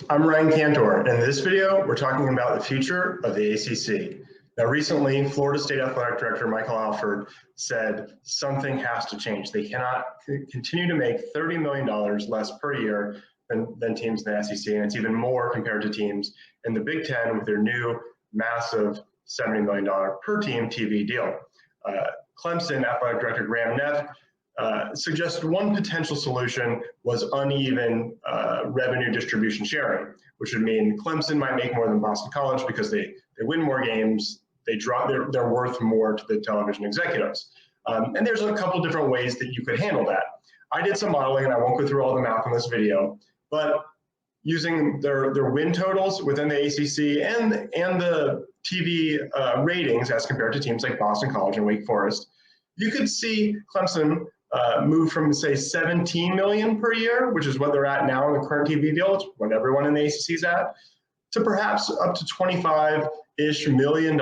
I'm Ryan Cantor, and in this video, we're talking about the future of the ACC. Now, recently, Florida State Athletic Director Michael Alford said something has to change. They cannot continue to make $30 million less per year than teams in the SEC, and it's even more compared to teams in the Big Ten with their new massive $70 million per team TV deal. Clemson Athletic Director Graham Neff suggested one potential solution was uneven revenue distribution sharing, which would mean Clemson might make more than Boston College because they win more games, they drop they're worth more to the television executives. And there's a couple different ways that you could handle that. I did some modeling, and I won't go through all the math in this video, but using their win totals within the ACC and the TV ratings as compared to teams like Boston College and Wake Forest, you could see Clemson move from, say, $17 million per year, which is what they're at now in the current TV deal, it's what everyone in the ACC is at, to perhaps up to $25-ish million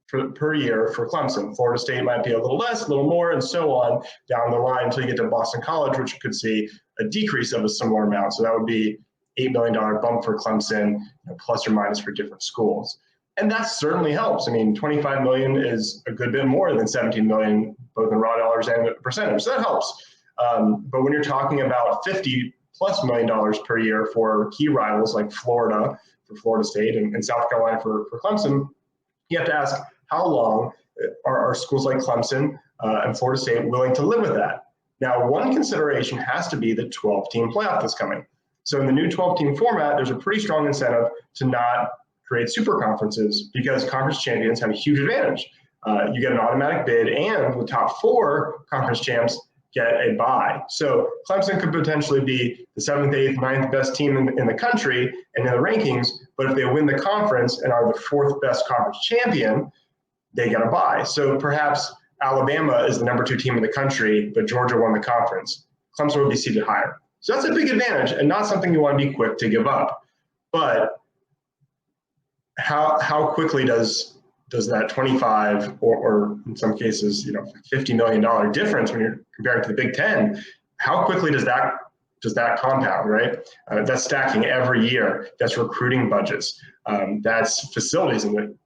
per year for Clemson. Florida State might be a little less, a little more, and so on down the line until you get to Boston College, which could see a decrease of a similar amount. So that would be $8 million bump for Clemson, plus or minus for different schools. And that certainly helps. I mean, 25 million is a good bit more than 17 million, both in raw dollars and percentage. So that helps. But when you're talking about $50+ million per year for key rivals like Florida for Florida State and South Carolina for Clemson, you have to ask, how long are schools like Clemson and Florida State willing to live with that? Now, one consideration has to be the 12-team playoff that's coming. So in the new 12-team format, there's a pretty strong incentive to not create super conferences because conference champions have a huge advantage. You get an automatic bid, and the top 4 conference champs get a bye. So Clemson could potentially be the 7th, 8th, 9th best team in the country and in the rankings, but if they win the conference and are the 4th best conference champion, they get a bye. So perhaps Alabama is the number 2 team in the country, but Georgia won the conference. Clemson would be seated higher. So that's a big advantage and not something you want to be quick to give up. But how quickly does that 25 or in some cases, $50 million difference when you're comparing to the Big Ten, how quickly does that compound, right? That's stacking every year. That's recruiting budgets. That's facilities and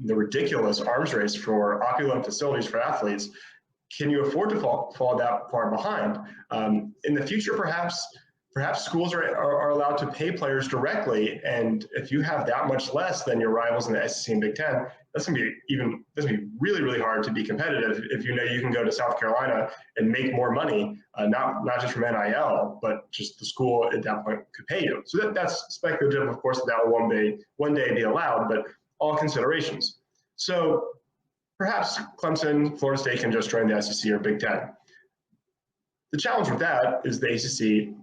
the ridiculous arms race for opulent facilities for athletes. Can you afford to fall that far behind? In the future, perhaps schools are allowed to pay players directly, and if you have that much less than your rivals in the SEC and Big Ten, that's gonna be really, really hard to be competitive if you can go to South Carolina and make more money, not just from NIL, but just the school at that point could pay you. So that's speculative, of course, that will one day be allowed, but all considerations. So perhaps Clemson, Florida State can just join the SEC or Big Ten. The challenge with that is the ACC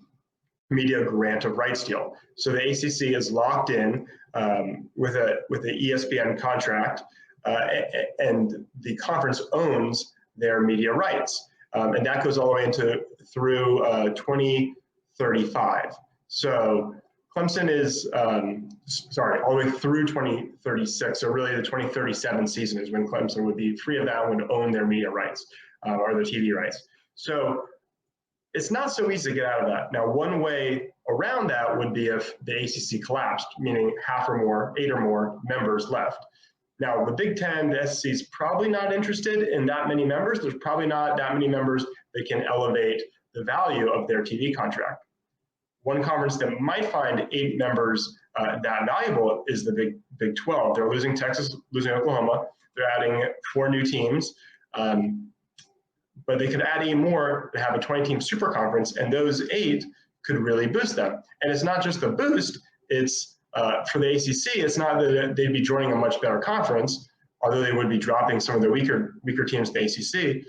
media grant of rights deal. So the ACC is locked in with the ESPN contract, and the conference owns their media rights, and that goes all the way through 2035. So Clemson is all the way through 2036. So really, the 2037 season is when Clemson would be free of that and would own their media rights or their TV rights. So it's not so easy to get out of that. Now, one way around that would be if the ACC collapsed, meaning 8 or more members left. Now, the Big Ten, the SEC is probably not interested in that many members. There's probably not that many members that can elevate the value of their TV contract. One conference that might find 8 members that valuable is the Big 12. They're losing Texas, losing Oklahoma. They're adding 4 new teams. But they could add 8 more to have a 20-team super conference, and those 8 could really boost them. And it's not just a boost, it's for the ACC, it's not that they'd be joining a much better conference, although they would be dropping some of the weaker teams to the ACC.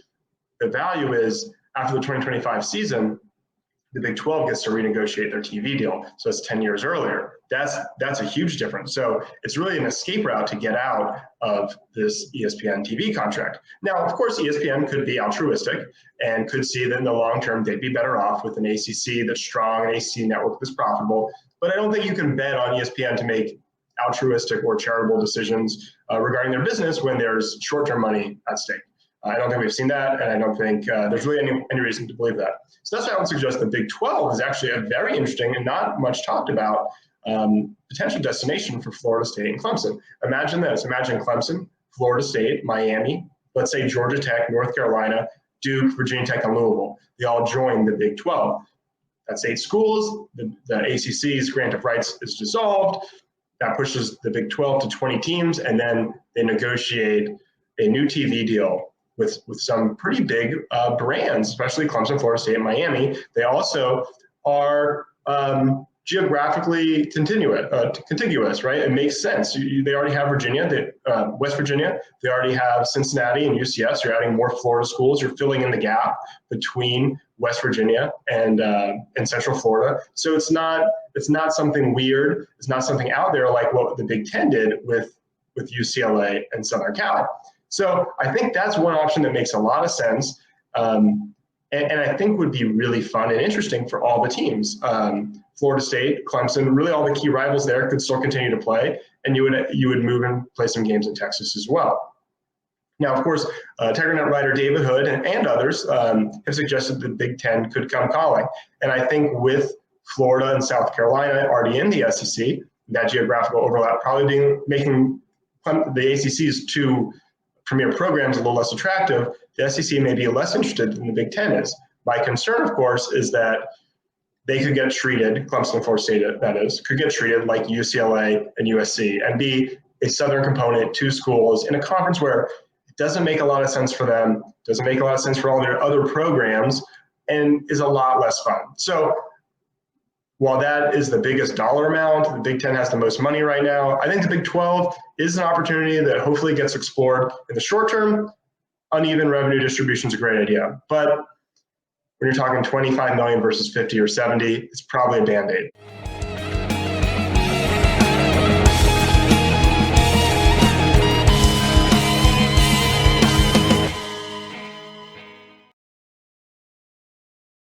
The value is, after the 2025 season, the Big 12 gets to renegotiate their TV deal. So it's 10 years earlier. That's a huge difference. So it's really an escape route to get out of this ESPN TV contract. Now, of course, ESPN could be altruistic and could see that in the long term, they'd be better off with an ACC that's strong, an ACC network that's profitable. But I don't think you can bet on ESPN to make altruistic or charitable decisions regarding their business when there's short-term money at stake. I don't think we've seen that, and I don't think there's really any reason to believe that. So that's why I would suggest the Big 12 is actually a very interesting and not much talked about potential destination for Florida State and Clemson. Imagine this. Imagine Clemson, Florida State, Miami, let's say Georgia Tech, North Carolina, Duke, Virginia Tech, and Louisville. They all join the Big 12. That's 8 schools. The ACC's grant of rights is dissolved. That pushes the Big 12 to 20 teams, and then they negotiate a new TV deal with some pretty big brands, especially Clemson, Florida State, and Miami. They also are geographically contiguous, right? It makes sense. They already have Virginia, West Virginia. They already have Cincinnati and UCF. You're adding more Florida schools. You're filling in the gap between West Virginia and Central Florida. So it's not something weird. It's not something out there like what the Big Ten did with UCLA and Southern Cal. So I think that's one option that makes a lot of sense. And I think would be really fun and interesting for all the teams. Florida State, Clemson, really all the key rivals there could still continue to play, and you would move and play some games in Texas as well. Now, of course, TigerNet writer David Hood and others have suggested the Big Ten could come calling. And I think with Florida and South Carolina already in the SEC, that geographical overlap probably making the ACC's 2 premier programs a little less attractive, the SEC may be less interested than the Big Ten is. My concern, of course, is that they could get treated, Clemson and Florida State, that is, could get treated like UCLA and USC and be a Southern component, 2 schools in a conference where it doesn't make a lot of sense for them, doesn't make a lot of sense for all their other programs, and is a lot less fun. So while that is the biggest dollar amount, the Big Ten has the most money right now, I think the Big 12 is an opportunity that hopefully gets explored in the short term. Uneven revenue distribution is a great idea. But when you're talking 25 million versus 50 or 70, it's probably a Band-Aid.